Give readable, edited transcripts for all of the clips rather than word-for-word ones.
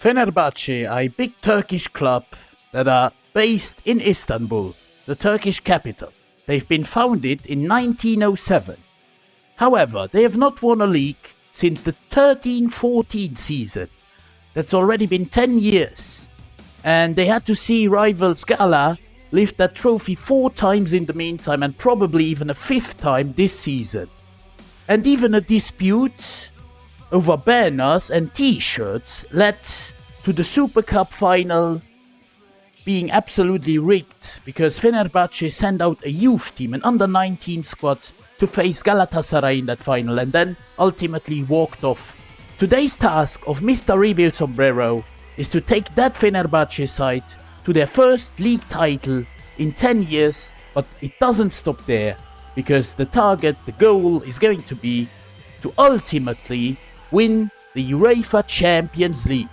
Fenerbahce are a big Turkish club that are based in Istanbul, the Turkish capital. They've been founded in 1907. However, they have not won a league since the 13-14 season. That's already been 10 years. And they had to see rivals Gala lift that trophy 4 times in the meantime, and probably even a 5th time this season. And even a dispute over banners and t-shirts led to the Super Cup final being absolutely rigged, because Fenerbahce sent out a youth team, an under-19 squad, to face Galatasaray in that final, and then ultimately walked off. Today's task of Mr. Rebuild Sombrero is to take that Fenerbahce side to their first league title in 10 years, but it doesn't stop there, because the target, the goal, is going to be to ultimately win the UEFA Champions League.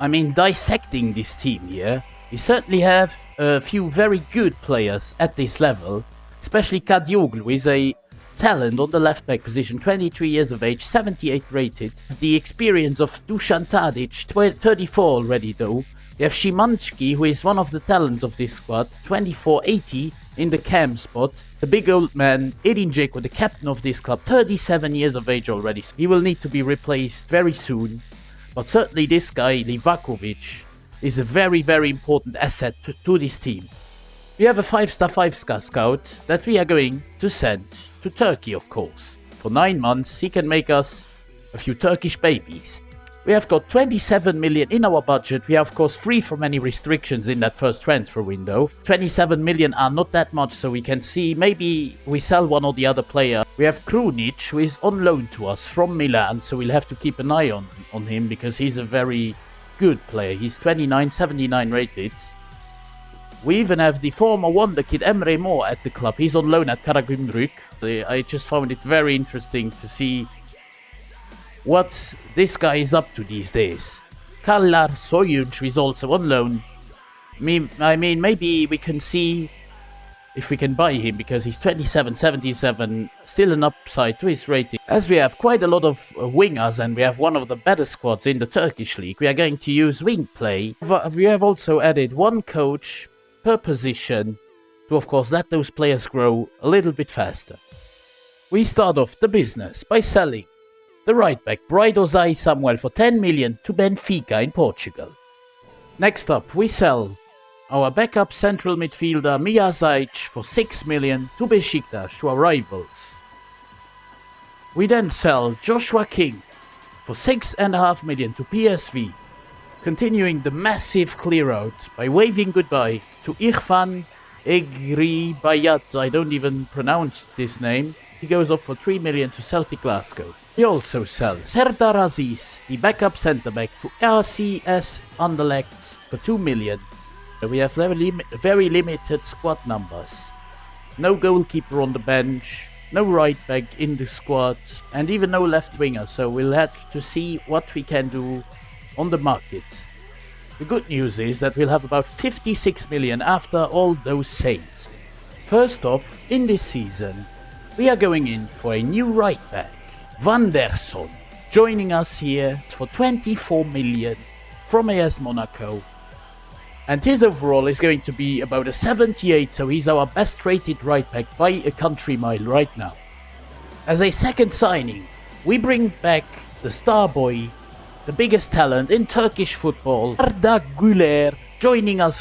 I mean, dissecting this team here, we certainly have a few very good players at this level, especially Kadioglu, who is a talent on the left back position, 23 years of age, 78 rated. The experience of Dusan Tadic, 34 already though. We have Szymanski, who is one of the talents of this squad, 24-80 in the cam spot. The big old man, Edin Dzeko, the captain of this club, 37 years of age already. He will need to be replaced very soon. But certainly this guy, Livakovic, is a very, very important asset to this team. We have a 5-star scout that we are going to send to Turkey, of course. For 9 months, he can make us a few Turkish babies. We have got 27 million in our budget. We are of course free from any restrictions in that first transfer window. 27 million are not that much, so we can see maybe we sell one or the other player. We have Krunic, who is on loan to us from Milan, so we'll have to keep an eye on him, because he's a very good player. He's 29, 79 rated. We even have the former wonder kid Emre Mor at the club. He's on loan at Karagümrük. I just found it very interesting to see what this guy is up to these days. Kallar Soyuncu is also on loan. I mean, maybe we can see if we can buy him, because he's 27, 77, still an upside to his rating. As we have quite a lot of wingers and we have one of the better squads in the Turkish league, we are going to use wing play. We have also added one coach per position to, of course, let those players grow a little bit faster. We start off the business by selling the right back Braido Samuel for 10 million to Benfica in Portugal. Next up, we sell our backup central midfielder Mia Zajc for 6 million to Besiktas, to our rivals. We then sell Joshua King for 6.5 million to PSV, continuing the massive clear out by waving goodbye to Irfan Egribayat. I don't even pronounce this name. He goes off for 3 million to Celtic Glasgow. We also sell Serdar Aziz, the backup centre-back, to RCS Anderlecht for 2 million. We have very limited squad numbers. No goalkeeper on the bench, no right back in the squad, and even no left winger, so we'll have to see what we can do on the market. The good news is that we'll have about 56 million after all those sales. First off, in this season, we are going in for a new right back, Vandersson, joining us here for 24 million from AS Monaco. And his overall is going to be about a 78, so he's our best rated right back by a country mile right now. As a second signing, we bring back the star boy, the biggest talent in Turkish football, Arda Güler,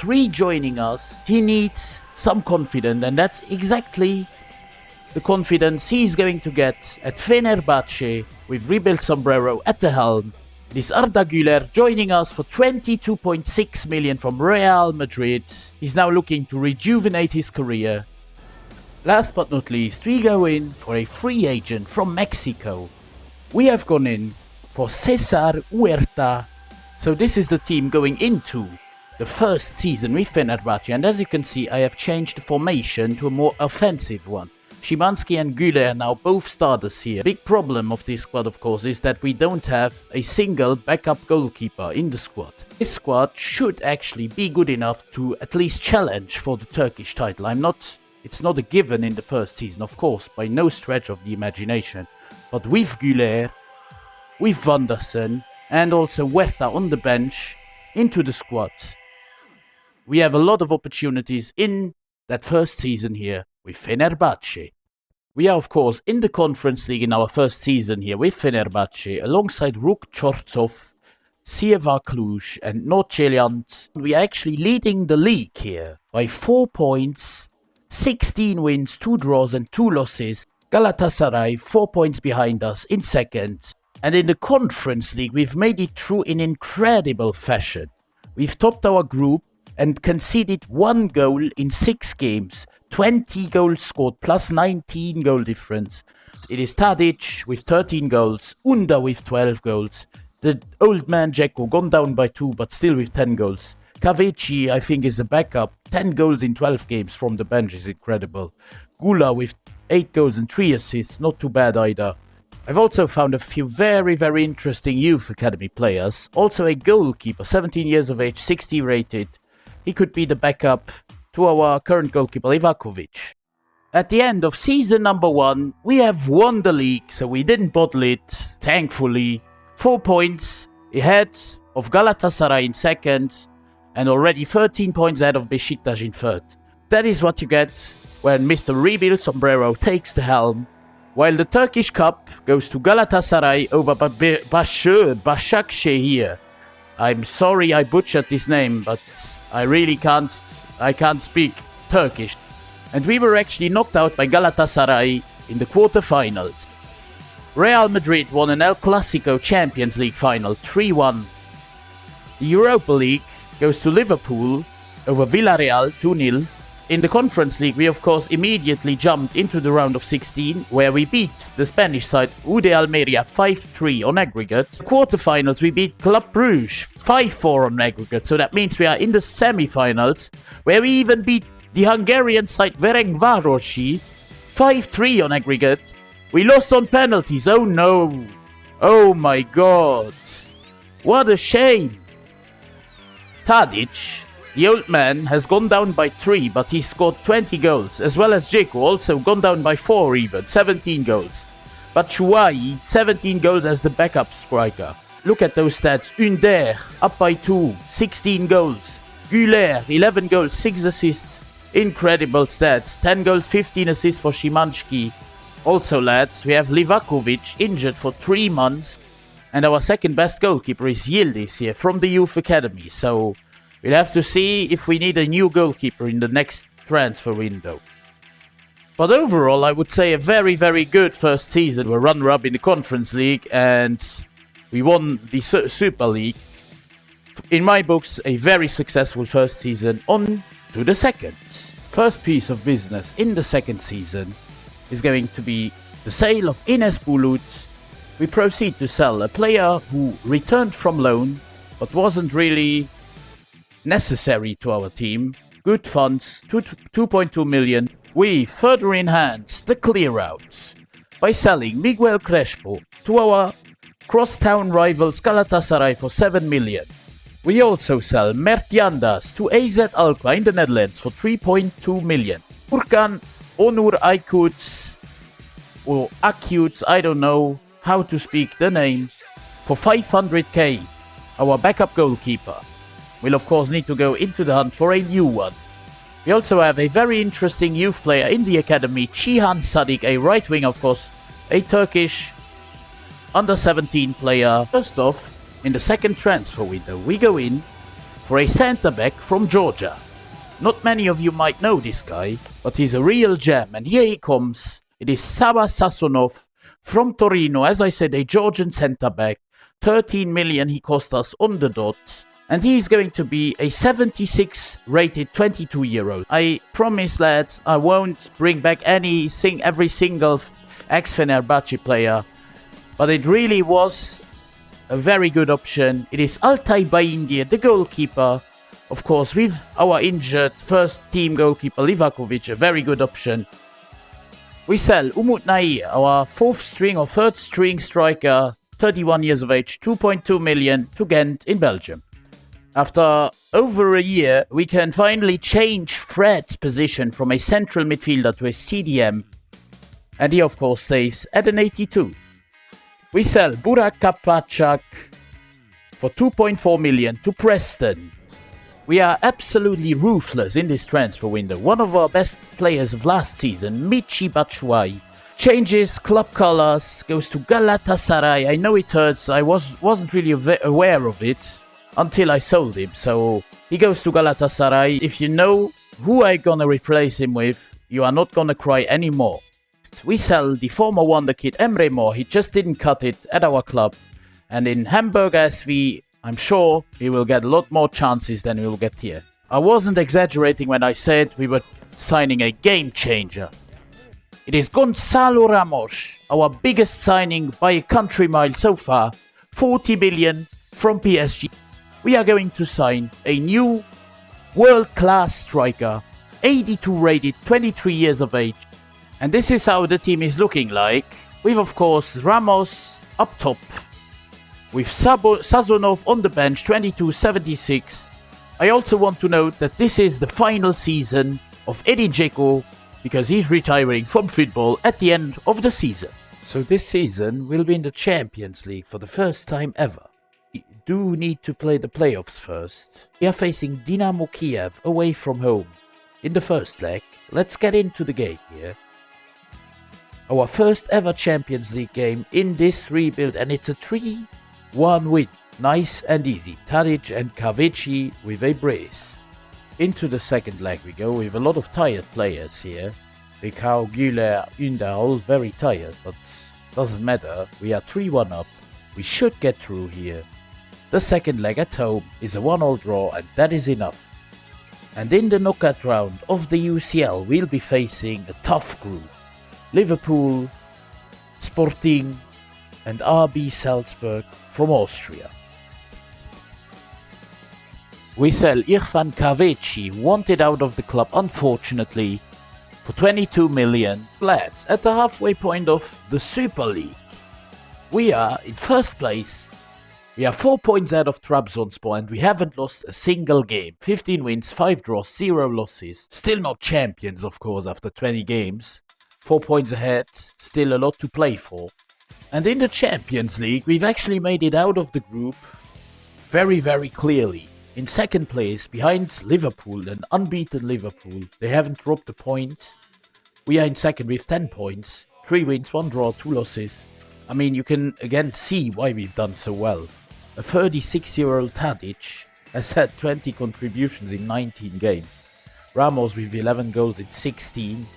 rejoining us. He needs some confidence, and that's exactly the confidence he's going to get at Fenerbahce with Rebuild Sombrero at the helm. It is Arda Güler joining us for 22.6 million from Real Madrid. He's now looking to rejuvenate his career. Last but not least, we go in for a free agent from Mexico. We have gone in for Cesar Huerta. So this is the team going into the first season with Fenerbahce, and as you can see, I have changed the formation to a more offensive one. Szymanski and Güler now both starters here. Big problem of this squad, of course, is that we don't have a single backup goalkeeper in the squad. This squad should actually be good enough to at least challenge for the Turkish title. It's not a given in the first season, of course, by no stretch of the imagination. But with Güler, with Vandersson, and also Huerta on the bench into the squad. We have a lot of opportunities in that first season here with Fenerbahce. We are, of course, in the Conference League in our first season here with Fenerbahce, alongside Ruk Chortsov, Sieva Cluj and North. We are actually leading the league here by 4 points, 16 wins, 2 draws and 2 losses. Galatasaray 4 points behind us in second. And in the Conference League, we've made it through in incredible fashion. We've topped our group and conceded 1 goal in 6 games. 20 goals scored plus 19 goal difference. It is Tadic with 13 goals, Unda with 12 goals. The old man Dzeko gone down by 2 but still with 10 goals. Kaveci, I think, is a backup. 10 goals in 12 games from the bench is incredible. Gula with 8 goals and 3 assists, not too bad either. I've also found a few very, very interesting youth academy players. Also a goalkeeper, 17 years of age, 60 rated. He could be the backup to our current goalkeeper, Ivakovic. At the end of season number 1, we have won the league, so we didn't bottle it, thankfully. 4 points ahead of Galatasaray in second, and already 13 points ahead of Besiktas in third. That is what you get when Mr. Rebuild Sombrero takes the helm, while the Turkish Cup goes to Galatasaray over Başakşehir here. I'm sorry I butchered this name, but I really can't speak Turkish. And we were actually knocked out by Galatasaray in the quarterfinals. Real Madrid won an El Clasico Champions League final 3-1. The Europa League goes to Liverpool over Villarreal 2-0. In the Conference League, we of course immediately jumped into the round of 16, where we beat the Spanish side UD Almeria 5-3 on aggregate. Quarterfinals, we beat Club Brugge 5-4 on aggregate, so that means we are in the semi-finals, where we even beat the Hungarian side Ferencvárosi 5-3 on aggregate. We lost on penalties, oh no! Oh my god! What a shame! Tadic, the old man, has gone down by 3, but he scored 20 goals, as well as Dzeko, also gone down by 4 even, 17 goals. But Chouai, 17 goals as the backup striker. Look at those stats. Ünder, up by 2, 16 goals. Güler, 11 goals, 6 assists. Incredible stats. 10 goals, 15 assists for Szymanski. Also, lads, we have Livakovic, injured for 3 months. And our second best goalkeeper is Yildiz here from the youth academy. So we'll have to see if we need a new goalkeeper in the next transfer window. But overall, I would say a very, very good first season. We're runner-up in the Conference League and we won the Super League. In my books, a very successful first season. On to the second. First piece of business in the second season is going to be the sale of Enes Bulut. We proceed to sell a player who returned from loan but wasn't really necessary to our team. Good funds, 2.2 million. We further enhance the clear-outs by selling Miguel Crespo to our crosstown rivals Galatasaray for 7 million. We also sell Mert Yandas to AZ Alkmaar in the Netherlands for 3.2 million. Furkan Onur Aykut, or Akut, I don't know how to speak the name, for 500k. Our backup goalkeeper. We'll of course need to go into the hunt for a new one. We also have a very interesting youth player in the academy, Cihan Sadik, a right wing of course, a Turkish under-17 player. First off, in the second transfer window, we go in for a centre-back from Georgia. Not many of you might know this guy, but he's a real gem, and here he comes. It is Saba Sasonov from Torino, as I said, a Georgian centre-back. 13 million he cost us on the dot. And he's going to be a 76 rated 22-year-old. I promise, lads, I won't bring back every single ex-Fenerbahce player. But it really was a very good option. It is Altay Bayindir, the goalkeeper. Of course, with our injured first team goalkeeper Livakovic, a very good option. We sell Umut Nair, our fourth string or third string striker, 31 years of age, 2.2 million to Ghent in Belgium. After over a year, we can finally change Fred's position from a central midfielder to a CDM. And he of course stays at an 82. We sell Burak Kapachak for 2.4 million to Preston. We are absolutely ruthless in this transfer window. One of our best players of last season, Michy Batshuayi, changes club colors, goes to Galatasaray. I know it hurts, I wasn't really aware of it until I sold him. So he goes to Galatasaray. If you know who I'm gonna replace him with, you are not gonna cry anymore. We sell the former wonderkid Emre Mor. He just didn't cut it at our club. And in Hamburg SV, I'm sure he will get a lot more chances than he will get here. I wasn't exaggerating when I said we were signing a game changer. It is Gonzalo Ramos, our biggest signing by a country mile so far, 40 million from PSG. We are going to sign a new world-class striker, 82 rated, 23 years of age. And this is how the team is looking like, with of course Ramos up top, with Sazonov on the bench, 22.76. I also want to note that this is the final season of Edin Dzeko, because he's retiring from football at the end of the season. So this season we'll be in the Champions League for the first time ever. We do need to play the playoffs first. We are facing Dynamo Kiev away from home in the first leg. Let's get into the game here. Our first ever Champions League game in this rebuild, and it's a 3-1 win. Nice and easy. Tadic and Kavici with a brace. Into the second leg we go with a lot of tired players here. Bekau, Güler, Ünder, all very tired, but doesn't matter. We are 3-1 up. We should get through here. The second leg at home is a 1-1 draw, and that is enough. And in the knockout round of the UCL we'll be facing a tough group. Liverpool, Sporting and RB Salzburg from Austria. We sell Irfan Kavici, wanted out of the club unfortunately, for 22 million. Lads, at the halfway point of the Super League, we are in first place. We are 4 points out of Trabzonspor and we haven't lost a single game. 15 wins, 5 draws, 0 losses. Still not champions of course after 20 games. 4 points ahead, still a lot to play for. And in the Champions League, we've actually made it out of the group very, very clearly. In second place, behind Liverpool, an unbeaten Liverpool. They haven't dropped a point. We are in second with 10 points. 3 wins, 1 draw, 2 losses. I mean, you can again see why we've done so well. A 36-year-old Tadic has had 20 contributions in 19 games. Ramos with 11 goals in 16.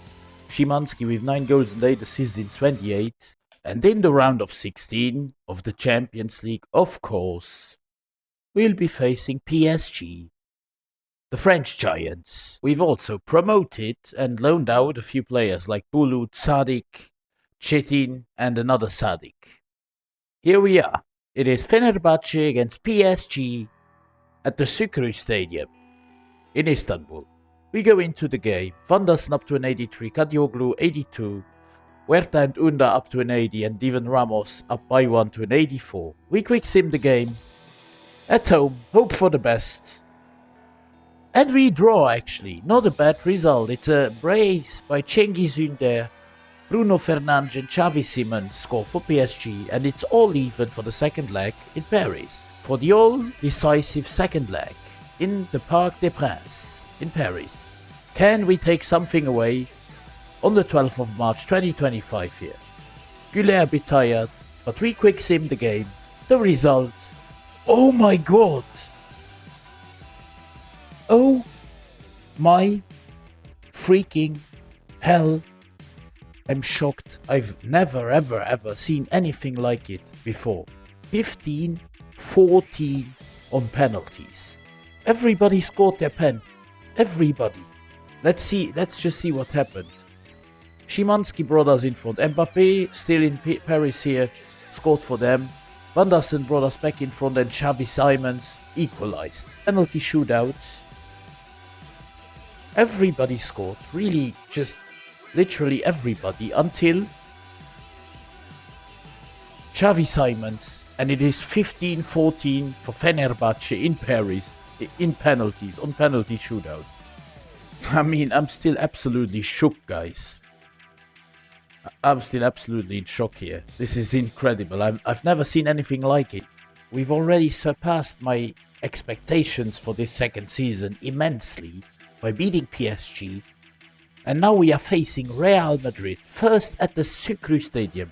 Szymanski with 9 goals and 8 assists in 28. And in the round of 16 of the Champions League, of course, we'll be facing PSG, the French Giants. We've also promoted and loaned out a few players like Bulut, Sadik, Chetin and another Sadik. Here we are. It is Fenerbahce against PSG at the Sukru Stadium in Istanbul. We go into the game. Van der Sar up to an 83, Kadioglu 82, Huerta and Unda up to an 80, and even Ramos up by 1 to an 84. We quick sim the game. At home, hope for the best. And we draw actually, not a bad result. It's a brace by Cengiz Ünder, Bruno Fernandes and Xavi Simons score for PSG, and it's all even for the second leg in Paris. For the all-decisive second leg in the Parc des Princes in Paris. Can we take something away on the 12th of March 2025 here? Güler a bit tired, but we quick sim the game. The result, oh my god! Oh my freaking hell. I'm shocked. I've never ever seen anything like it before. 15-14 on penalties. Everybody scored their pen. Everybody. Let's just see what happened. Szymanski brought us in front. Mbappe, still in Paris here, scored for them. Van der Sar brought us back in front and Xavi Simons equalized. Penalty shootout. Everybody scored. Really, just literally everybody until Xavi Simons, and it is 15-14 for Fenerbahce in Paris in penalties, on penalty shootout. I mean, I'm still absolutely shook, guys. I'm still absolutely in shock here. This is incredible. I've never seen anything like it. we've already surpassed my expectations for this second season immensely by beating PSG. And now we are facing Real Madrid, first at the Sukru Stadium,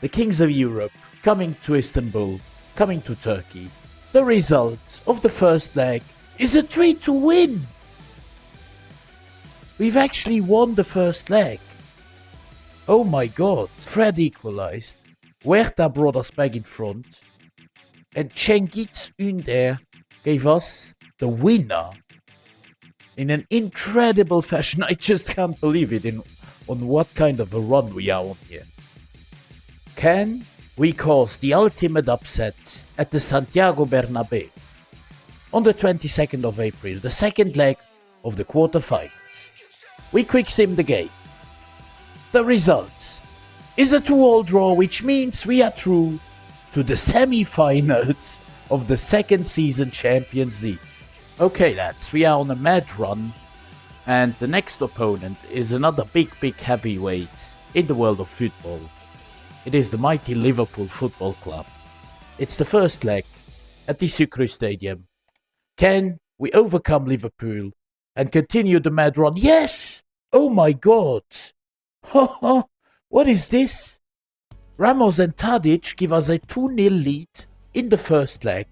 the Kings of Europe, coming to Istanbul, coming to Turkey. The result of the first leg is a 3-2 win. We've actually won the first leg. Oh my god, Fred equalized, Huerta brought us back in front, and Cengiz Ünder gave us the winner in an incredible fashion. I just can't believe it on what kind of a run we are on here. Can we cause the ultimate upset at the Santiago Bernabeu on the 22nd of April, the second leg of the quarterfinals? We quick sim the game. The result is a 2-2 draw, which means we are through to the semi-finals of the second season Champions League. Okay lads, we are on a mad run, and the next opponent is another big heavyweight in the world of football. It is the mighty Liverpool Football Club. It's the first leg at the Sukru Stadium. Can we overcome Liverpool and continue the mad run? Yes! Oh my god! What is this? Ramos and Tadic give us a 2-0 lead in the first leg.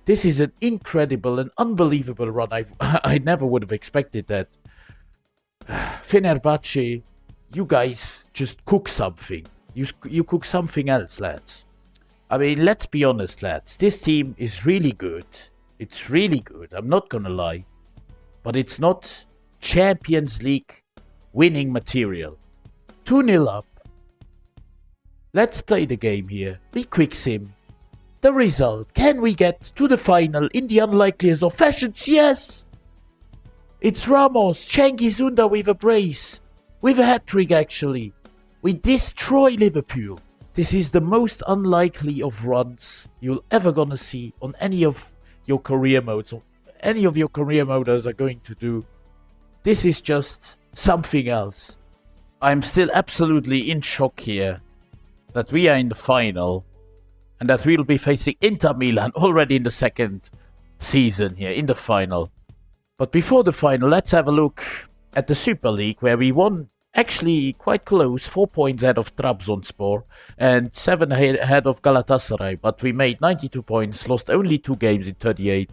This is an incredible and unbelievable run. I never would have expected that. Fenerbahce, you guys just cook something. You cook something else, lads. I mean, let's be honest, lads. This team is really good. It's really good, I'm not gonna lie. But it's not Champions League winning material. 2-0 up. Let's play the game here. We quick sim. The result. Can we get to the final in the unlikeliest of fashions? Yes! It's Ramos, Cengiz Ünder with a brace. With a hat-trick actually. We destroy Liverpool. This is the most unlikely of runs you'll ever gonna see on any of your career modes. Or any of your career moders are going to do. This is just something else. I'm still absolutely in shock here that we are in the final and that we'll be facing Inter Milan already in the second season here in the final. But before the final, let's have a look at the Super League, where we won actually quite close, 4 points ahead of Trabzonspor and 7 ahead of Galatasaray, but we made 92 points, lost only 2 games in 38.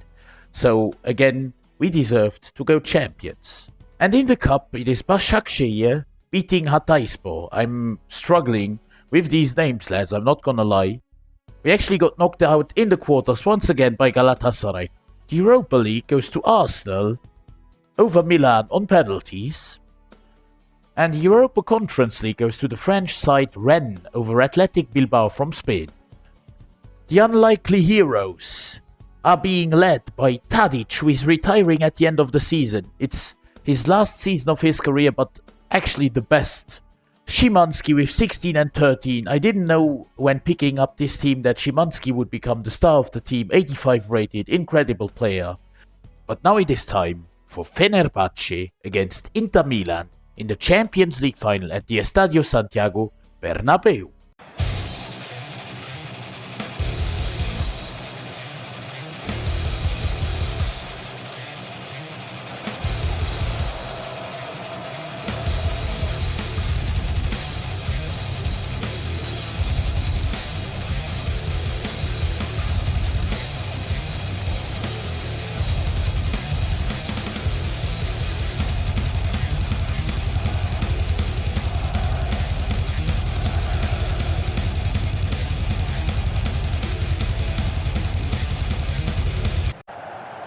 So again, we deserved to go champions. And in the cup, it is Başakşehir beating Hatayspor. I'm struggling with these names, lads, I'm not gonna lie. We actually got knocked out in the quarters once again by Galatasaray. The Europa League goes to Arsenal over Milan on penalties. And the Europa Conference League goes to the French side Rennes over Athletic Bilbao from Spain. The unlikely heroes are being led by Tadic, who is retiring at the end of the season. It's his last season of his career, but actually the best. Szymanski with 16 and 13. I didn't know when picking up this team that Szymanski would become the star of the team. 85 rated, incredible player. But now it is time for Fenerbahce against Inter Milan in the Champions League final at the Estadio Santiago Bernabeu.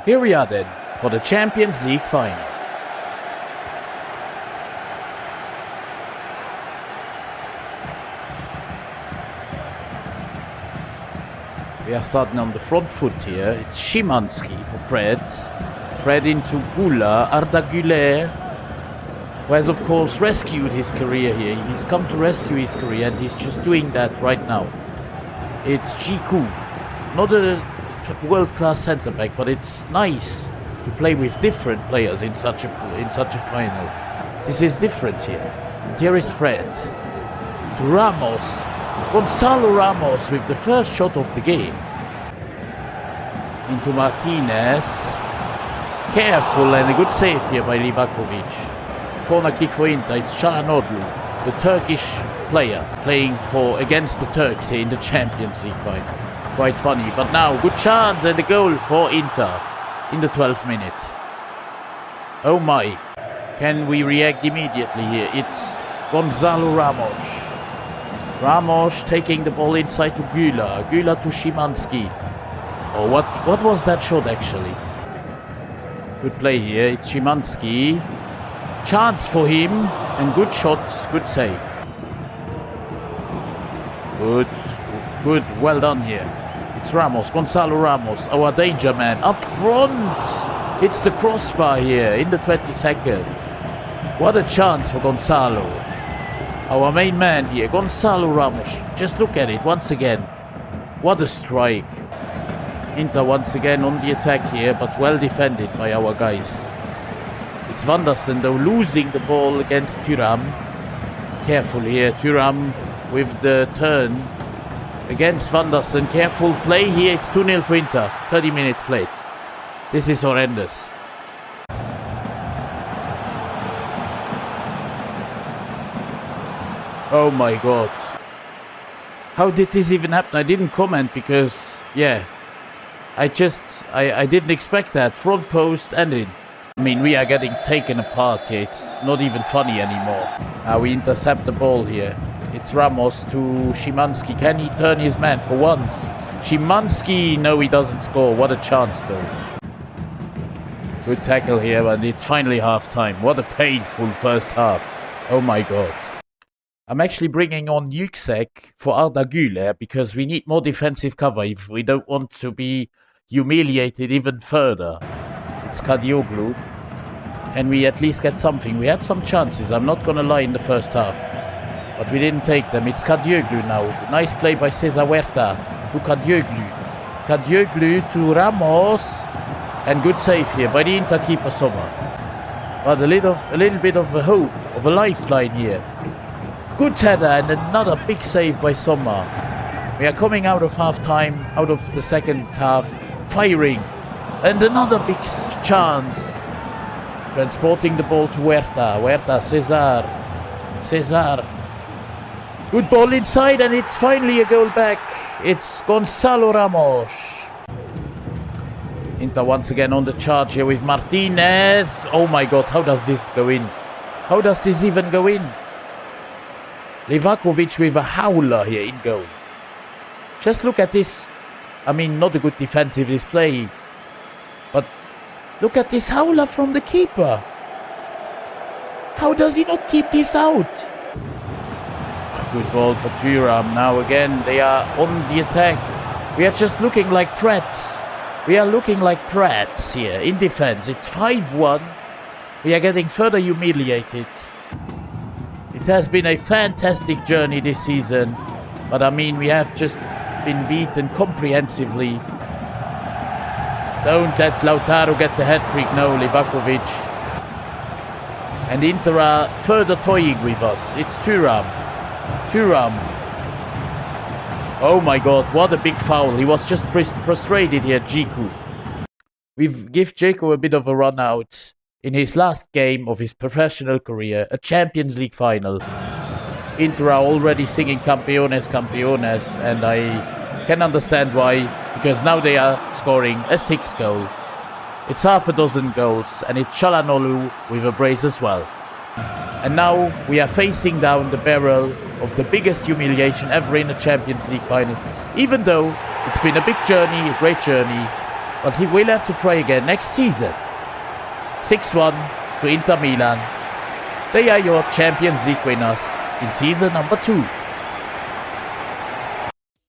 Here we are then, for the Champions League final. We are starting on the front foot here. It's Szymanski for Fred. Fred into Gula, Arda Güler, who has of course rescued his career here. He's come to rescue his career and he's just doing that right now. It's Jiku, not a world-class centre-back, but it's nice to play with different players in such a final. This is different here. And here is Fred. To Ramos. Gonzalo Ramos with the first shot of the game. Into Martinez. Careful and a good save here by Livakovic. Corner kick for Inter. It's Çalhanoğlu, the Turkish player playing for against the Turks here in the Champions League fight. Quite funny. But now good chance and a goal for Inter in the 12th minute. Oh my. Can we react immediately here? It's Gonzalo Ramos. Ramos taking the ball inside to Güler. Güler to Szymanski. Oh, what was that shot actually? Good play here. It's Szymanski. Chance for him. And good shot. Good save. Good. Good. Well done here. It's Ramos. Gonzalo Ramos. Our danger man. Up front. It's the crossbar here in the 22nd. What a chance for Gonzalo. Our main man here. Gonzalo Ramos. Just look at it once again. What a strike. Inter once again on the attack here, but well defended by our guys. It's Vandersen though losing the ball against Thuram. Careful here, Thuram with the turn against Vandersen. Careful play here, it's 2-0 for Inter. 30 minutes played. This is horrendous. Oh my god. How did this even happen? I didn't comment because, yeah, I didn't expect that. Front post and in. I mean, we are getting taken apart here. It's not even funny anymore. Now we intercept the ball here. It's Ramos to Szymanski. Can he turn his man for once? Szymanski, no, he doesn't score. What a chance though. Good tackle here, and it's finally half time. What a painful first half. Oh my god. I'm actually bringing on Yüksek for Arda Güler because we need more defensive cover if we don't want to be humiliated even further. It's Kadioglu. Can we at least get something? We had some chances, I'm not gonna lie, in the first half. But we didn't take them. It's Kadioglu now. Nice play by Cesar Huerta to Kadioglu. Kadioglu to Ramos. And good save here by the Inter keeper Sommer. But a little bit of a hope, of a lifeline here. Good header and another big save by Sommer. We are coming out of half-time, out of the second half, firing. And another big chance. Transporting the ball to Huerta. Huerta, Cesar. Good ball inside and it's finally a goal back. It's Gonzalo Ramos. Inter once again on the charge here with Martinez. Oh my god, how does this go in? How does this even go in? Livakovic with a howler here in goal. Just look at this. I mean, not a good defensive display. But look at this howler from the keeper. How does he not keep this out? Good ball for Thuram. Now again, they are on the attack. We are just looking like threats. We are looking like threats here in defense. It's 5-1. We are getting further humiliated. It has been a fantastic journey this season, but I mean, we have just been beaten comprehensively. Don't let Lautaro get the hat-trick, no, Livakovic. And Inter are further toying with us. It's Thuram. Oh my god, what a big foul. He was just frustrated here, Džiku. We've give Džiku a bit of a run out. In his last game of his professional career, a Champions League final. Inter are already singing Campeones, Campeones, and I can understand why, because now they are scoring a 6th goal. It's half a dozen goals, and it's Çalhanoğlu with a brace as well. And now we are facing down the barrel of the biggest humiliation ever in a Champions League final. Even though it's been a big journey, a great journey, but he will have to try again next season. 6-1 to Inter Milan. They are your Champions League winners in season number 2.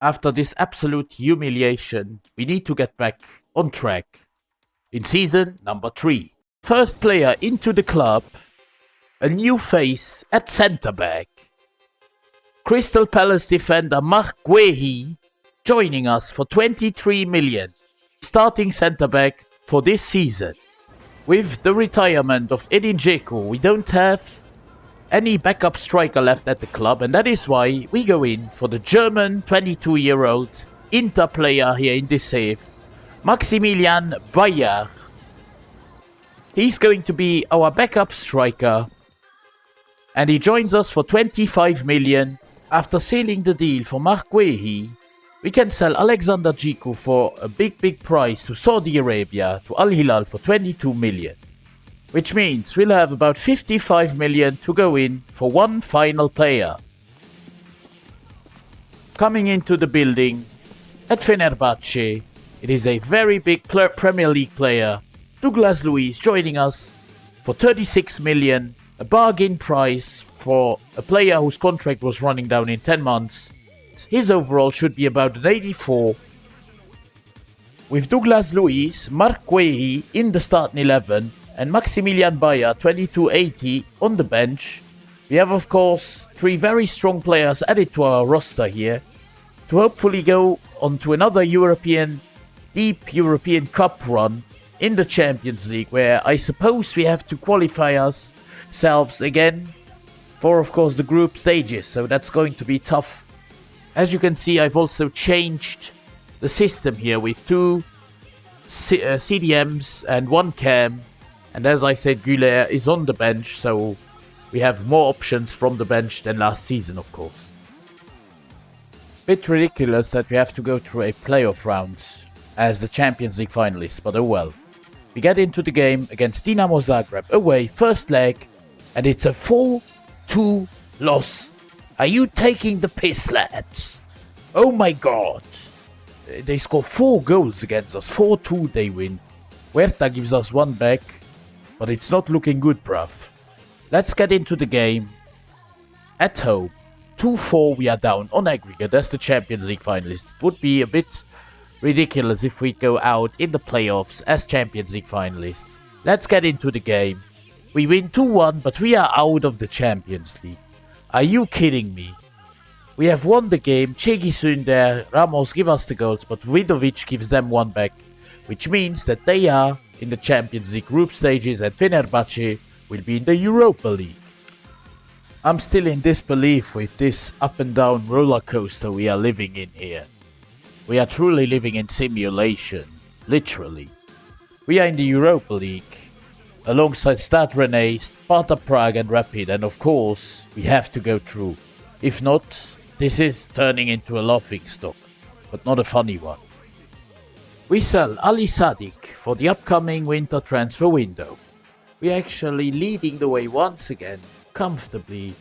After this absolute humiliation, we need to get back on track in season number 3. First player into the club, a new face at centre-back. Crystal Palace defender Marc Guehi joining us for 23 million. Starting centre-back for this season. With the retirement of Edin Dzeko, we don't have any backup striker left at the club, and that is why we go in for the German 22-year-old Inter player here in this save, Maximilian Bayer. He's going to be our backup striker. And he joins us for 25 million. After sealing the deal for Mark Guehi, we can sell Alexander Djiku for a big price to Saudi Arabia, to Al Hilal for 22 million. Which means we'll have about 55 million to go in for one final player. Coming into the building at Fenerbahce, it is a very big Premier League player, Douglas Luiz, joining us for 36 million, a bargain price for a player whose contract was running down in 10 months. His overall should be about an 84. With Douglas Luiz, Mark Guehi in the starting 11 and Maximilian Bayer 2280 on the bench, we have of course 3 very strong players added to our roster here to hopefully go on to another deep European Cup run in the Champions League, where I suppose we have to qualify ourselves again for of course the group stages, so that's going to be tough. As you can see, I've also changed the system here with 2 CDMs and 1 cam, and as I said, Güler is on the bench, so we have more options from the bench than last season of course. Bit ridiculous that we have to go through a playoff round as the Champions League finalists, but oh well. We get into the game against Dinamo Zagreb away, first leg, and it's a 4-2 loss. Are you taking the piss, lads? Oh my god. They score 4 goals against us, 4-2 they win. Huerta gives us 1 back, but it's not looking good, bruv. Let's get into the game. At home, 2-4 we are down on aggregate as the Champions League finalists. It would be a bit ridiculous if we go out in the playoffs as Champions League finalists. Let's get into the game. We win 2-1, but we are out of the Champions League. Are you kidding me? We have won the game, Chegi Sünder, Ramos give us the goals, but Vidovic gives them 1 back, which means that they are in the Champions League group stages and Fenerbahce will be in the Europa League. I'm still in disbelief with this up and down roller coaster we are living in here. We are truly living in simulation, literally. We are in the Europa League, alongside Stade Rennais, Sparta Prague and Rapid, and of course, we have to go through. If not, this is turning into a laughing stock, but not a funny one. We sell Ali Sadiq for the upcoming winter transfer window. We are actually leading the way once again, comfortably,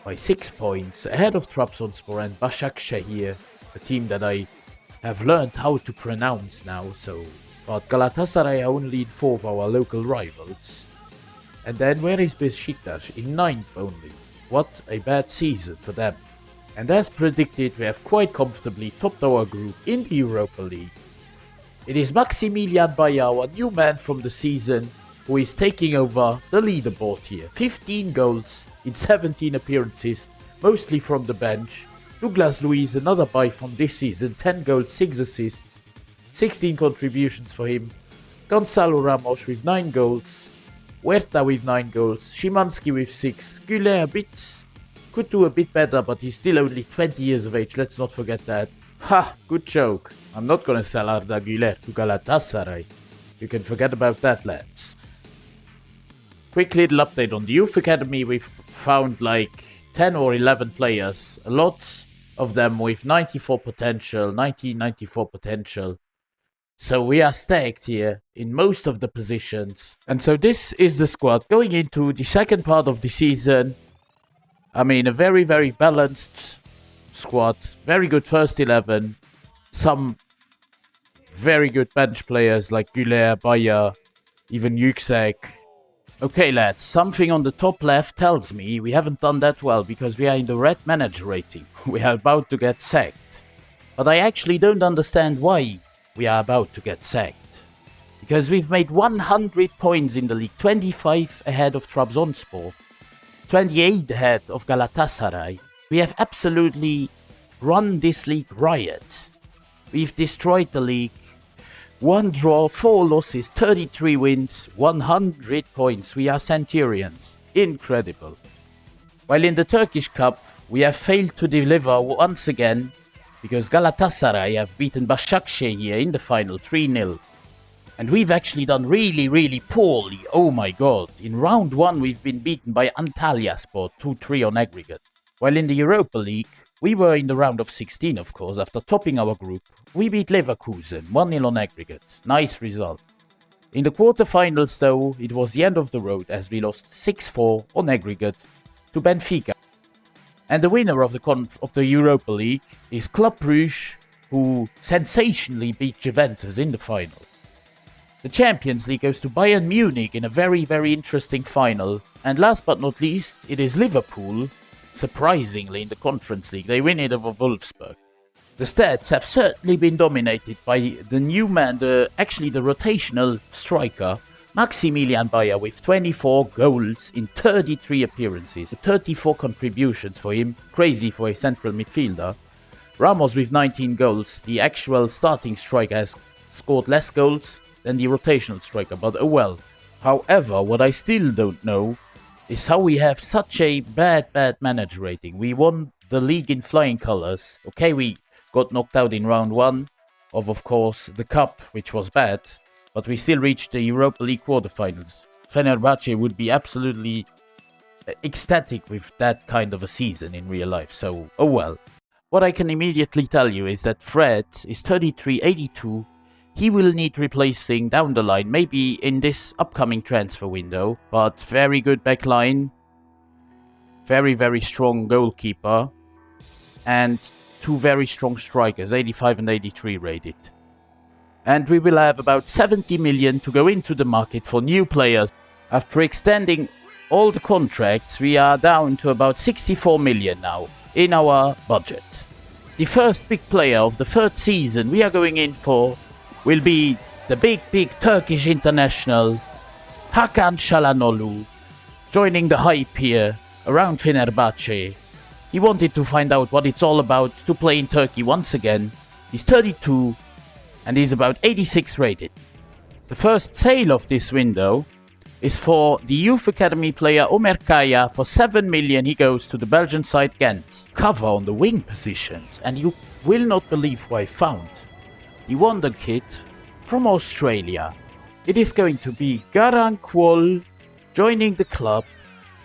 by 6 points, ahead of Trabzonspor and Başakşehir, a team that I have learned how to pronounce now, but Galatasaray are only in 4 of our local rivals. And then where is Beşiktaş? In 9th only. What a bad season for them. And as predicted, we have quite comfortably topped our group in the Europa League. It is Maximilian Bayer, our new man from the season, who is taking over the leaderboard here. 15 goals in 17 appearances, mostly from the bench. Douglas Luiz, another buy from this season, 10 goals, 6 assists, 16 contributions for him. Gonzalo Ramos with 9 goals, Huerta with 9 goals, Szymanski with 6, Güler could do a bit better, but he's still only 20 years of age, let's not forget that. Ha, good joke. I'm not gonna sell Arda Güler to Galatasaray. You can forget about that, lads. Quick little update on the Youth Academy. We've found like 10 or 11 players, a lot of them with 94 potential, 94 potential. So we are stacked here in most of the positions. And so this is the squad going into the second part of the season. I mean, a very balanced squad. Very good first 11. Some very good bench players like Güler, Bayer, even Yüksek. Okay lads, something on the top left tells me we haven't done that well because we are in the red manager rating. We are about to get sacked. But I actually don't understand why we are about to get sacked. Because we've made 100 points in the league, 25 ahead of Trabzonspor, 28 ahead of Galatasaray. We have absolutely run this league riot. We've destroyed the league. 1 draw, 4 losses, 33 wins, 100 points. We are Centurions. Incredible. While in the Turkish Cup, we have failed to deliver once again. because Galatasaray have beaten Başakşehir here in the final 3-0. And we've actually done really poorly, oh my god. In round 1 we've been beaten by Antalyaspor 2-3 on aggregate. While in the Europa League, we were in the round of 16 of course, after topping our group. We beat Leverkusen 1-0 on aggregate, nice result. In the quarterfinals though, it was the end of the road as we lost 6-4 on aggregate to Benfica. And the winner of the Europa League is Club Brugge, who sensationally beat Juventus in the final. The Champions League goes to Bayern Munich in a very interesting final. And last but not least, it is Liverpool, surprisingly in the Conference League. They win it over Wolfsburg. The stats have certainly been dominated by the new man, actually the rotational striker, Maximilian Bayer, with 24 goals in 33 appearances. 34 contributions for him, crazy for a central midfielder. Ramos with 19 goals. The actual starting striker has scored less goals than the rotational striker, but oh well. However, what I still don't know is how we have such a bad manager rating. We won the league in flying colors. Okay, we got knocked out in round 1 of course, the cup, which was bad, but we still reached the Europa League quarterfinals. Fenerbahce would be absolutely ecstatic with that kind of a season in real life, so oh well. What I can immediately tell you is that Fred is 33-82. He will need replacing down the line, maybe in this upcoming transfer window. But very good back line. Very strong goalkeeper. And 2 very strong strikers, 85 and 83 rated. And we will have about 70 million to go into the market for new players. After extending all the contracts, we are down to about 64 million now in our budget. The first big player of the 3rd season we are going in for will be the big Turkish international Hakan Çalhanoğlu, joining the hype here around Fenerbahce. He wanted to find out what it's all about to play in Turkey once again. He's 32 and he's about 86 rated. The first sale of this window is for the youth academy player Omer Kaya. For 7 million he goes to the Belgian side Ghent. Cover on the wing positions, and you will not believe who I found. The wonder kid from Australia. It is going to be Garang Kwol joining the club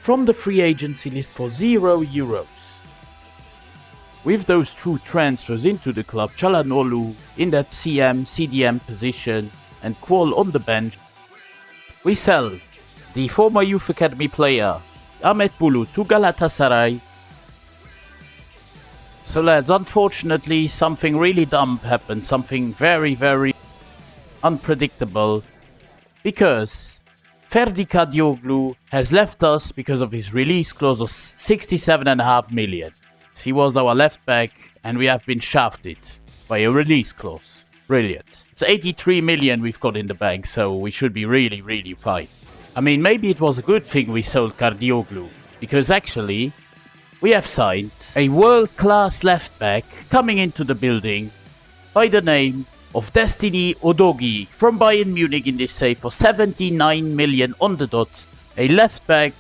from the free agency list for €0. With those 2 transfers into the club, Çalhanoğlu in that CDM position and Kwol on the bench, we sell the former youth academy player Ahmet Bulut to Galatasaray. So lads, unfortunately something really dumb happened, something very unpredictable, because Ferdi Kadioglu has left us because of his release clause of 67.5 million. He was our left back and we have been shafted by a release clause. Brilliant. It's 83 million we've got in the bank, so we should be really fine. I mean, maybe it was a good thing we sold Kadioglu, because actually we have signed a world-class left-back coming into the building by the name of Destiny Udogie from Bayern Munich in this save for 79 million on the dot. A left-back,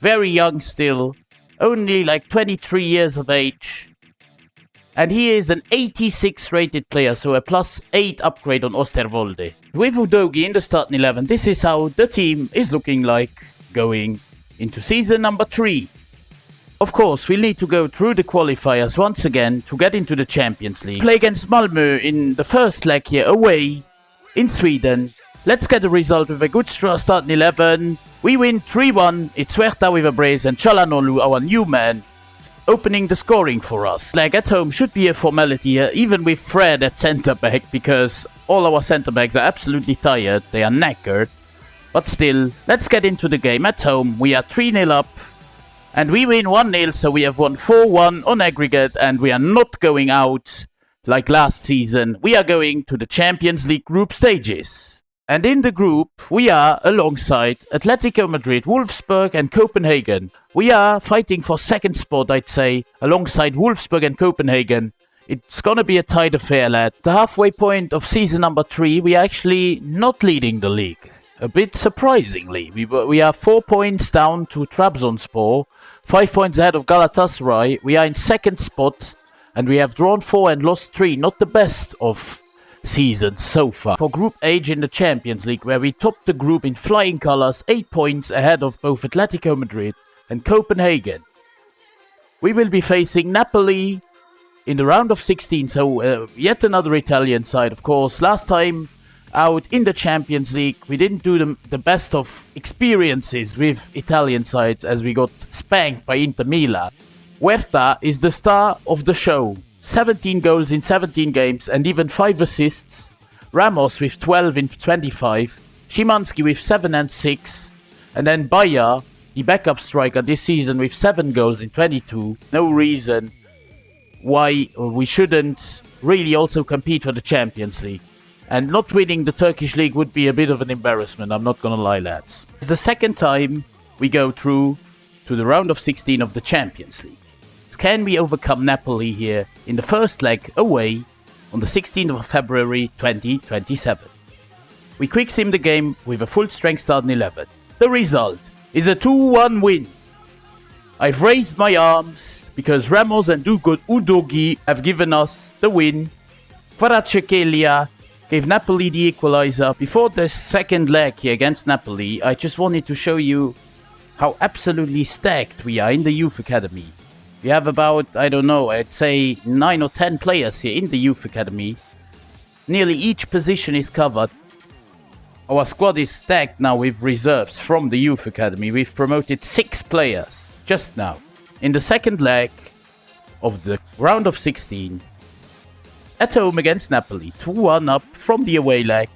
very young still, only like 23 years of age. And he is an 86 rated player, so a +8 upgrade on Osterwolde. With Udogie in the starting 11, this is how the team is looking like going into season number 3. Of course, we'll need to go through the qualifiers once again to get into the Champions League. Play against Malmö in the first leg here away in Sweden. Let's get a result with a good starting 11. We win 3-1. It's Huerta with a brace and Çalhanoğlu, our new man, opening the scoring for us. Leg at home should be a formality here, even with Fred at centre-back, because all our centre-backs are absolutely tired. They are knackered. But still, let's get into the game. At home, we are 3-0 up. And we win 1-0, so we have won 4-1 on aggregate, and we are not going out like last season. We are going to the Champions League group stages. And in the group, we are alongside Atletico Madrid, Wolfsburg and Copenhagen. We are fighting for second spot, I'd say, alongside Wolfsburg and Copenhagen. It's gonna be a tight affair, lad. The halfway point of season number 3, we are actually not leading the league. A bit surprisingly. We are 4 points down to Trabzonspor. 5 points ahead of Galatasaray. We are in second spot and we have drawn 4 and lost 3. Not the best of seasons so far. For Group H in the Champions League, where we topped the group in flying colors, 8 points ahead of both Atletico Madrid and Copenhagen. We will be facing Napoli in the round of 16, so yet another Italian side, of course. Last time out in the Champions League, we didn't do the best of experiences with Italian sides as we got spanked by Inter Milan. Huerta is the star of the show. 17 goals in 17 games and even 5 assists. Ramos with 12 in 25. Szymanski with 7 and 6. And then Bayer, the backup striker this season, with 7 goals in 22. No reason why we shouldn't really also compete for the Champions League. And not winning the Turkish League would be a bit of an embarrassment, I'm not gonna lie, lads. It's the second time we go through to the round of 16 of the Champions League. Can we overcome Napoli here in the first leg away on the 16th of February 2027? We quick sim the game with a full strength starting 11. The result is a 2-1 win. I've raised my arms because Ramos and Udogi have given us the win. Kvaratskhelia gave Napoli the equalizer. Before the second leg here against Napoli, I just wanted to show you how absolutely stacked we are in the youth academy. We have about, I don't know, I'd say 9 or 10 players here in the youth academy. Nearly each position is covered. Our squad is stacked now with reserves from the youth academy. We've promoted 6 players just now. In the second leg of the round of 16, at home against Napoli, 2-1 up from the away leg.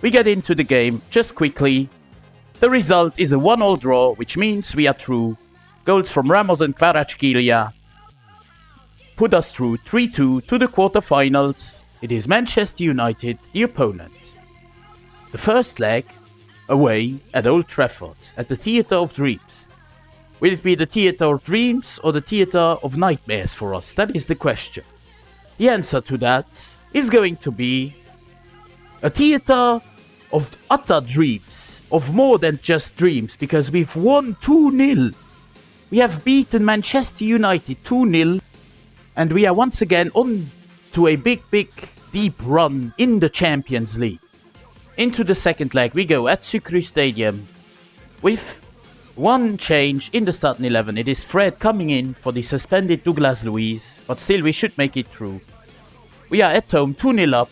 We get into the game just quickly. The result is a 1-1 draw, which means we are through. Goals from Ramos and Kvaratskhelia put us through 3-2 to the quarterfinals. It is Manchester United, the opponent. The first leg, away at Old Trafford, at the Theatre of Dreams. Will it be the Theatre of Dreams or the Theatre of Nightmares for us? That is the question. The answer to that is going to be a theatre of utter dreams, of more than just dreams, because we've won 2-0. We have beaten Manchester United 2-0, and we are once again on to a big, deep run in the Champions League. Into the second leg we go at Sukri Stadium with one change in the starting 11. It is Fred coming in for the suspended Douglas Luiz, but still we should make it through. We are at home 2-0 up.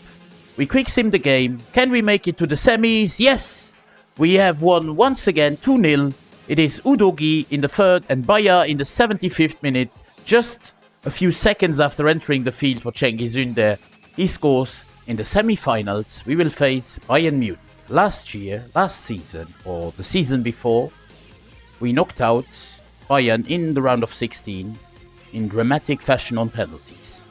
We quick sim the game. Can we make it to the semis? Yes! We have won once again 2-0. It is Udogi in the 3rd and Bayer in the 75th minute. Just a few seconds after entering the field for Cengiz Ünder, he scores. In the semi-finals, we will face Bayern Munich. Last season, or the season before, we knocked out Bayern in the round of 16 in dramatic fashion on penalties.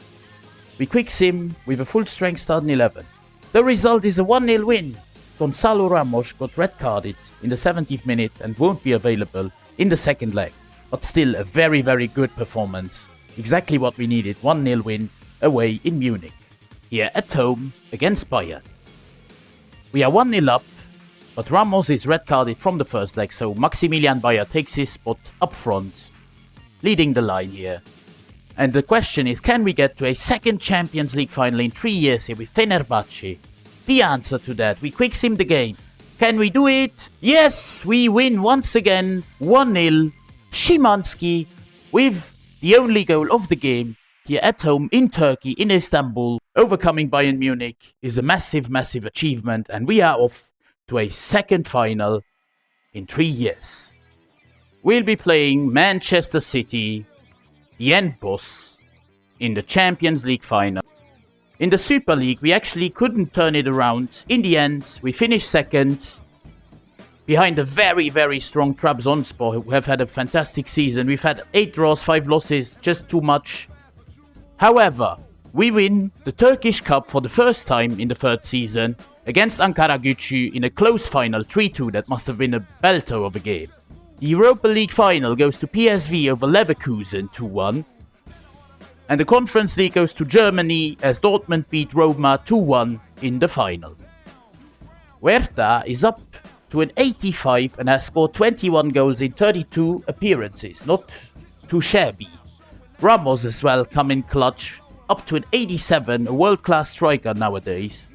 We quick sim with a full strength starting 11. The result is a 1-0 win. Gonzalo Ramos got red carded in the 70th minute and won't be available in the second leg. But still a very good performance. Exactly what we needed. 1-0 win away in Munich. Here at home against Bayern. We are 1-0 up, but Ramos is red carded from the first leg, so Maximilian Bayer takes his spot up front, leading the line here. And the question is, can we get to a second Champions League final in 3 years here with Fenerbahce? The answer to that, we quick sim the game. Can we do it? Yes, we win once again, 1-0. Szymanski with the only goal of the game here at home in Turkey, in Istanbul. Overcoming Bayern Munich is a massive achievement, and we are off to a second final in 3 years. We'll be playing Manchester City, the end boss, in the Champions League final. In the Super League, we actually couldn't turn it around. In the end, we finished second, behind a very strong Trabzonspor, who have had a fantastic season. We've had 8 draws, 5 losses, just too much. However, we win the Turkish Cup for the first time in the 3rd season against Ankaragücü in a close final 3-2. That must have been a belter of a game. The Europa League final goes to PSV over Leverkusen 2-1. And the Conference League goes to Germany as Dortmund beat Roma 2-1 in the final. Huerta is up to an 85 and has scored 21 goals in 32 appearances. Not too shabby. Ramos as well come in clutch, up to an 87, a world-class striker nowadays.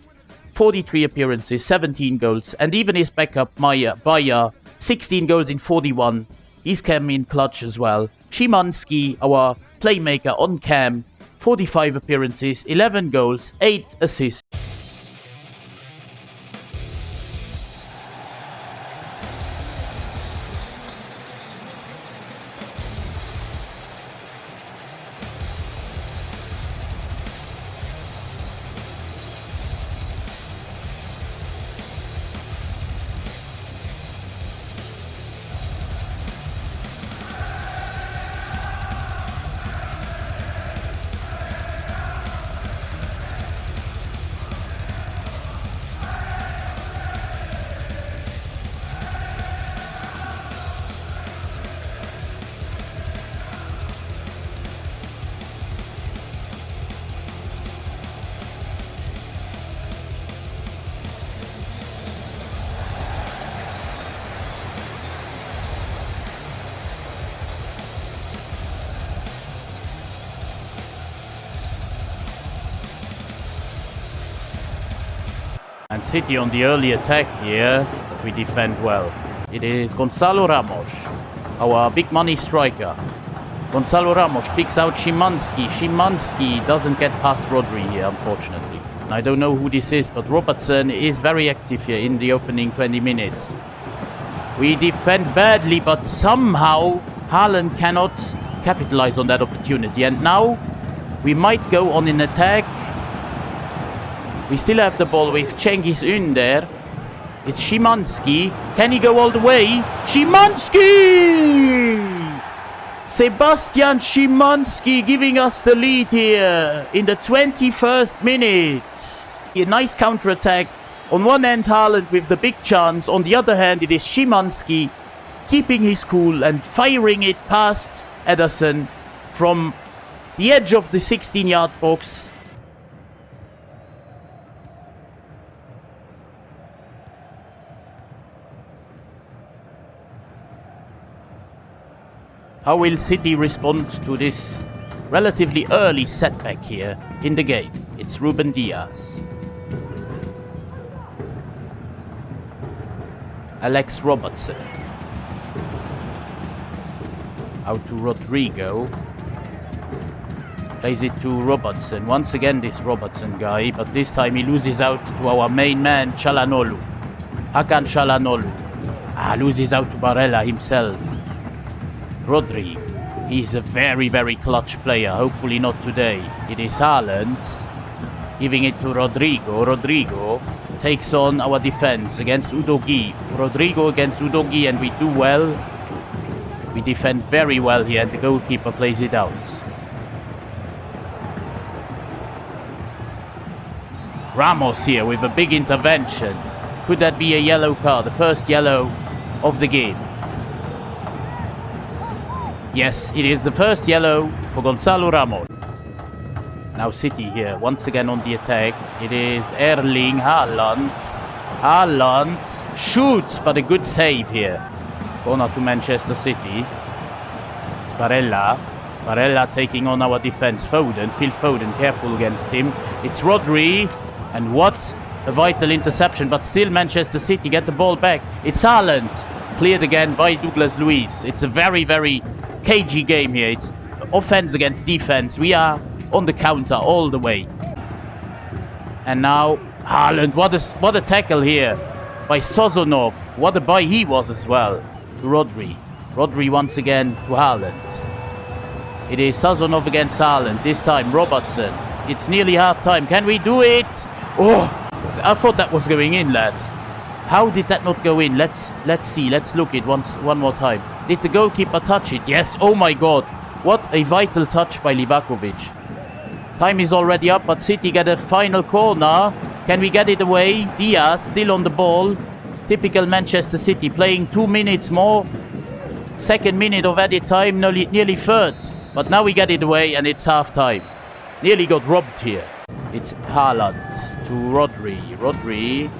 43 appearances, 17 goals, and even his backup, Bayer, 16 goals in 41. He's come in clutch as well. Szymanski, our playmaker on cam, 45 appearances, 11 goals, 8 assists. And City on the early attack here, but we defend well. It is Gonzalo Ramos, our big money striker. Gonzalo Ramos picks out Szymanski. Szymanski doesn't get past Rodri here, unfortunately. I don't know who this is, but Robertson is very active here in the opening 20 minutes. We defend badly, but somehow Haaland cannot capitalize on that opportunity. And now we might go on an attack. We still have the ball with Cengiz Ün there. It's Szymanski. Can he go all the way? Szymanski! Sebastian Szymanski giving us the lead here in the 21st minute. A nice counter-attack. On one hand, Haaland with the big chance. On the other hand, it is Szymanski keeping his cool and firing it past Ederson from the edge of the 16-yard box. How will City respond to this relatively early setback here in the game? It's Ruben Diaz. Alex Robertson. Out to Rodrigo. Plays it to Robertson. Once again this Robertson guy, but this time he loses out to our main man Çalhanoğlu. Hakan Çalhanoğlu. Loses out to Barella himself. Rodri, he's a very, very clutch player. Hopefully not today. It is Haaland giving it to Rodrigo. Rodrigo takes on our defense against Udogi. Rodrigo against Udogi, and we do well. We defend very well here, and the goalkeeper plays it out. Ramos here with a big intervention. Could that be a yellow card? The first yellow of the game. Yes, it is the first yellow for Gonzalo Ramos. Now City here, once again on the attack. It is Erling Haaland. Haaland shoots, but a good save here. Corner to Manchester City. It's Barella. Barella taking on our defense. Foden, Phil Foden, careful against him. It's Rodri. And what a vital interception, but still Manchester City get the ball back. It's Haaland. Cleared again by Douglas Luiz. It's a very, very cagey game here. It's offense against defense. We are on the counter all the way. And now Haaland, what a tackle here by Sozonov. What a buy he was as well. To Rodri. Rodri once again to Haaland. It is Sozonov against Haaland. This time Robertson. It's nearly half time. Can we do it? Oh, I thought that was going in, lads. How did that not go in? Let's see. Let's look it one more time. Did the goalkeeper touch it? Yes. Oh my God. What a vital touch by Livakovic. Time is already up, but City get a final corner. Can we get it away? Diaz still on the ball. Typical Manchester City, playing 2 minutes more. Second minute of added time, nearly third. But now we get it away and it's half time. Nearly got robbed here. It's Haaland to Rodri. Rodri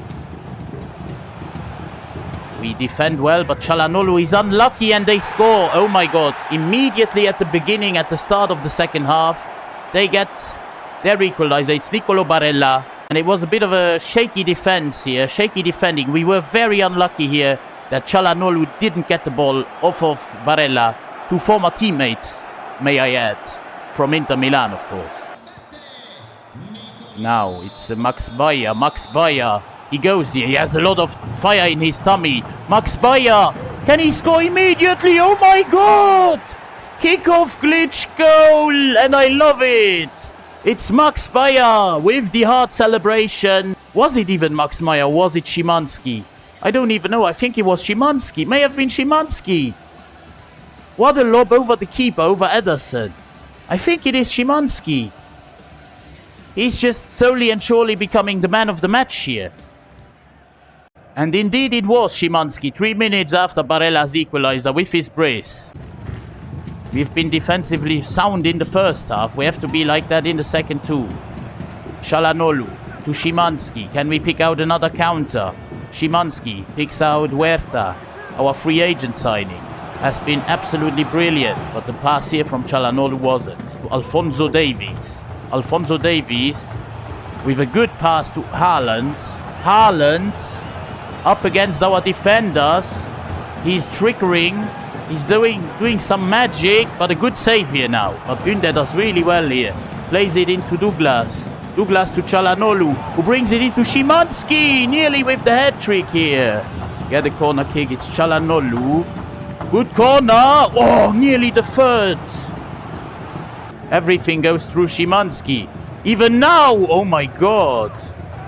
We defend well, but Çalhanoğlu is unlucky and they score. Oh my god. Immediately at the beginning, at the start of the second half, they get their equalizer. It's Nicolo Barella. And it was a bit of a shaky defense here, shaky defending. We were very unlucky here that Çalhanoğlu didn't get the ball off of Barella. Two former teammates, may I add, from Inter Milan, of course. Now it's Max Bayer. Max Bayer. He goes here. He has a lot of fire in his tummy. Max Bayer. Can he score immediately? Oh my god! Kickoff glitch goal. And I love it. It's Max Bayer with the heart celebration. Was it even Max Bayer? Was it Szymanski? I don't even know. I think it was Szymanski. May have been Szymanski. What a lob over the keeper, over Ederson. I think it is Szymanski. He's just slowly and surely becoming the man of the match here. And indeed it was Szymanski, 3 minutes after Barella's equalizer with his brace. We've been defensively sound in the first half. We have to be like that in the second too. Çalhanoğlu to Szymanski. Can we pick out another counter? Szymanski picks out Huerta. Our free agent signing has been absolutely brilliant, but the pass here from Çalhanoğlu wasn't. Alphonso Davies. Alphonso Davies with a good pass to Haaland. Haaland up against our defenders. He's triggering. He's doing some magic, but a good save here now. But Ünder does really well here. Plays it into Douglas. Douglas to Çalhanoğlu, who brings it into Szymanski. Nearly with the hat trick here. Get a corner kick. It's Çalhanoğlu. Good corner. Oh, nearly the third. Everything goes through Szymanski. Even now, oh my god.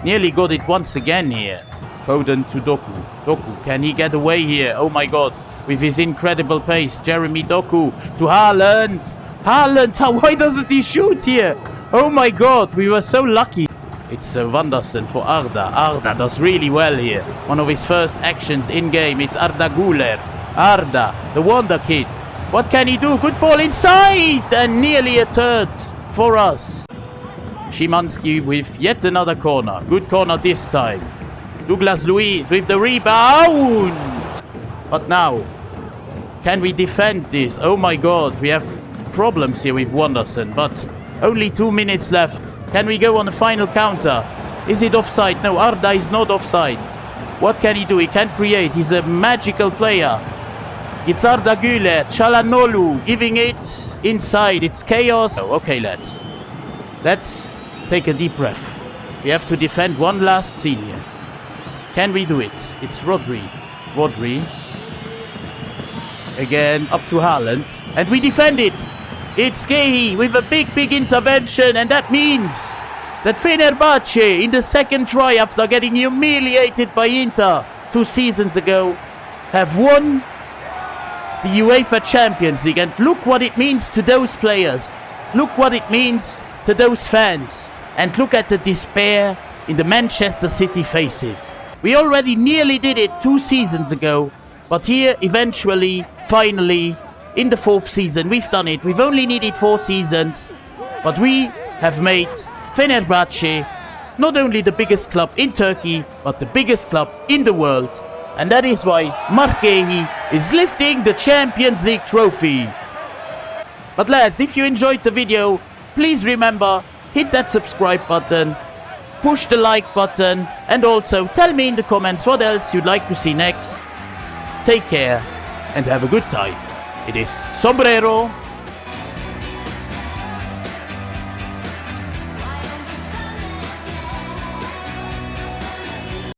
Nearly got it once again here. Foden to Doku. Doku, can he get away here? Oh my god. With his incredible pace. Jeremy Doku to Haaland. Haaland, why doesn't he shoot here? Oh my god, we were so lucky. It's Wanderson for Arda. Arda does really well here. One of his first actions in game. It's Arda Güler. Arda, the wonder kid. What can he do? Good ball inside! And nearly a third for us. Szymanski with yet another corner. Good corner this time. Douglas Luiz with the rebound. But now, can we defend this? Oh my god, we have problems here with Wanderson. But only 2 minutes left. Can we go on the final counter? Is it offside? No, Arda is not offside. What can he do? He can create. He's a magical player. It's Arda Güler, Çalhanoğlu giving it inside. It's chaos. Oh, okay, lads. Let's take a deep breath. We have to defend one last scene here. Can we do it? It's Rodri. Rodri. Again, up to Haaland. And we defend it. It's Gehi with a big intervention. And that means that Fenerbahce, in the second try after getting humiliated by Inter 2 seasons ago, have won the UEFA Champions League. And look what it means to those players. Look what it means to those fans. And look at the despair in the Manchester City faces. We already nearly did it 2 seasons ago. But here, eventually, finally, in the 4th season, we've done it. We've only needed 4 seasons. But we have made Fenerbahce not only the biggest club in Turkey, but the biggest club in the world. And that is why Marquehi is lifting the Champions League trophy. But lads, if you enjoyed the video, please remember, hit that subscribe button, push the like button, and also tell me in the comments what else you'd like to see next. Take care and have a good time. It is Sombrero